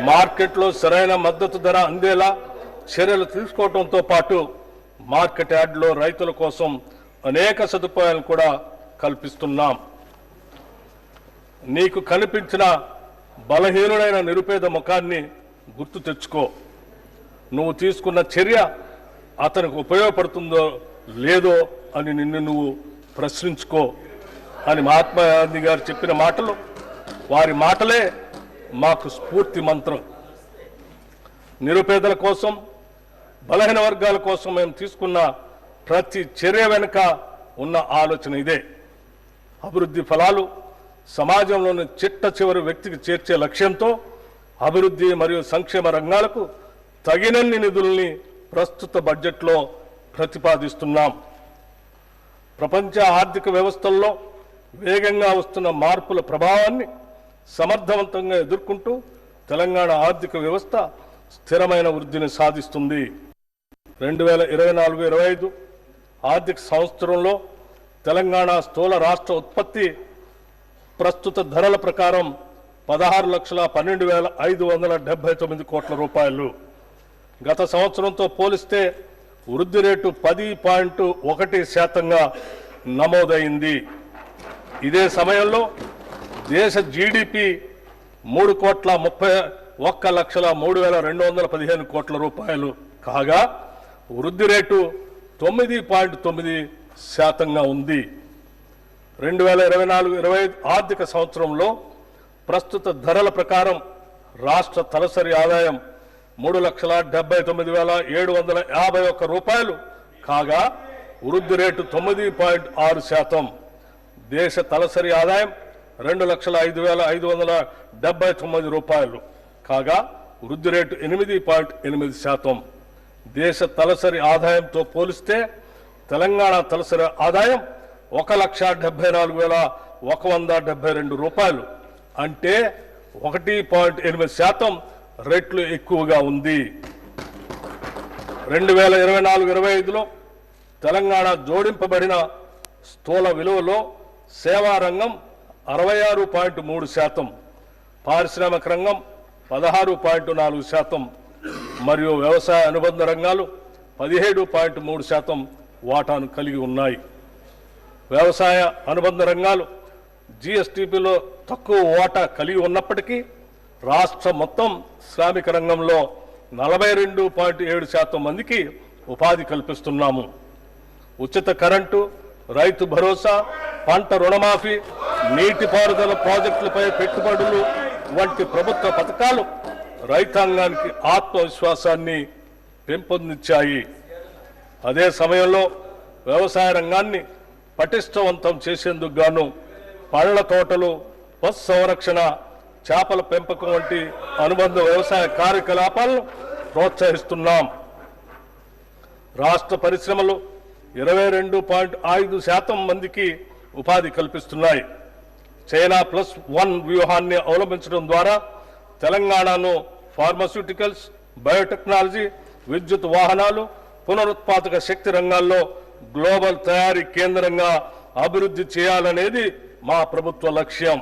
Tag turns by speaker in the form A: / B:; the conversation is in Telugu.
A: మార్కెట్లో సరైన మద్దతు ధర అందేలా చర్యలు తీసుకోవడంతో పాటు మార్కెట్ యార్డ్లో రైతుల కోసం అనేక సదుపాయాలు కూడా కల్పిస్తున్నాం. నీకు కనిపించిన బలహీనుడైన నిరుపేద ముఖాన్ని గుర్తు తెచ్చుకో. నువ్వు తీసుకున్న చర్య అతనికి ఉపయోగపడుతుందో లేదో అని నిన్ను నువ్వు ప్రశ్నించుకో అని మహాత్మా గాంధీ గారు చెప్పిన మాటలు, వారి మాటలే మాకు స్ఫూర్తి మంత్రం. నిరుపేదల కోసం, బలహీన వర్గాల కోసం మేము తీసుకున్న ప్రతి చర్య వెనుక ఉన్న ఆలోచన ఇదే. అభివృద్ధి ఫలాలు సమాజంలోని చిట్ట చివరి వ్యక్తికి చేర్చే లక్ష్యంతో అభివృద్ధి మరియు సంక్షేమ రంగాలకు తగినన్ని నిధుల్ని ప్రస్తుత బడ్జెట్లో ప్రతిపాదిస్తున్నాం. ప్రపంచ ఆర్థిక వ్యవస్థల్లో వేగంగా వస్తున్న మార్పుల ప్రభావాన్ని సమర్థవంతంగా ఎదుర్కొంటూ తెలంగాణ ఆర్థిక వ్యవస్థ స్థిరమైన వృద్ధిని సాధిస్తుంది. 2024-25 ఆర్థిక సంవత్సరంలో తెలంగాణ స్థూల రాష్ట్ర ఉత్పత్తి ప్రస్తుత ధరల ప్రకారం 16,12,579 కోట్ల రూపాయలు. గత సంవత్సరంతో పోలిస్తే వృద్ధి రేటు 10.1% నమోదైంది. ఇదే సమయంలో దేశ జీడిపి 3,31,03,215 కోట్ల రూపాయలు కాగా వృద్ధి రేటు 9.9% ఉంది. 2024-25 ఆర్థిక సంవత్సరంలో ప్రస్తుత ధరల ప్రకారం రాష్ట్ర తలసరి ఆదాయం 3,79,751 రూపాయలు కాగా వృద్ధి రేటు 9.6%. దేశ తలసరి ఆదాయం 2,05,579 రూపాయలు కాగా వృద్ధి రేటు 8.8%. దేశ తలసరి ఆదాయంతో పోలిస్తే తెలంగాణ తలసరి ఆదాయం 1,74,172 రూపాయలు, అంటే 1.8% రెట్లు ఎక్కువగా ఉంది. 2024-25లో తెలంగాణ జోడింపబడిన స్థూల విలువలో సేవా రంగం 66.3%, పారిశ్రామిక రంగం 16.4% మరియు వ్యవసాయ అనుబంధ రంగాలు 17.3% వాటాను కలిగి ఉన్నాయి. వ్యవసాయ అనుబంధ రంగాలు జీఎస్టీపీలో తక్కువ వాటా కలిగి ఉన్నప్పటికీ రాష్ట్ర మొత్తం శ్రామిక రంగంలో 42.7% మందికి ఉపాధి కల్పిస్తున్నాము. ఉచిత కరెంటు, రైతు భరోసా, పంట రుణమాఫీ, నీటిపారుదల ప్రాజెక్టులపై పెట్టుబడులు వంటి ప్రభుత్వ పథకాలు రైతాంగానికి ఆత్మవిశ్వాసాన్ని పెంపొందించాయి. అదే సమయంలో వ్యవసాయ రంగాన్ని పటిష్టవంతం చేసేందుకు గాను పళ్ల తోటలు, పశు సంరక్షణ, చేపల పెంపకం వంటి అనుబంధ వ్యవసాయ కార్యకలాపాలను ప్రోత్సహిస్తున్నాం. రాష్ట్ర పరిశ్రమలు 22.5% మందికి ఉపాధి కల్పిస్తున్నాయి. చైనా +1 వ్యూహాన్ని అవలంబించడం ద్వారా తెలంగాణను ఫార్మాస్యూటికల్స్, బయోటెక్నాలజీ, విద్యుత్ వాహనాలు, పునరుత్పాదక శక్తి రంగాల్లో గ్లోబల్ తయారీ కేంద్రంగా అభివృద్ధి చేయాలనేది మా ప్రభుత్వ లక్ష్యం.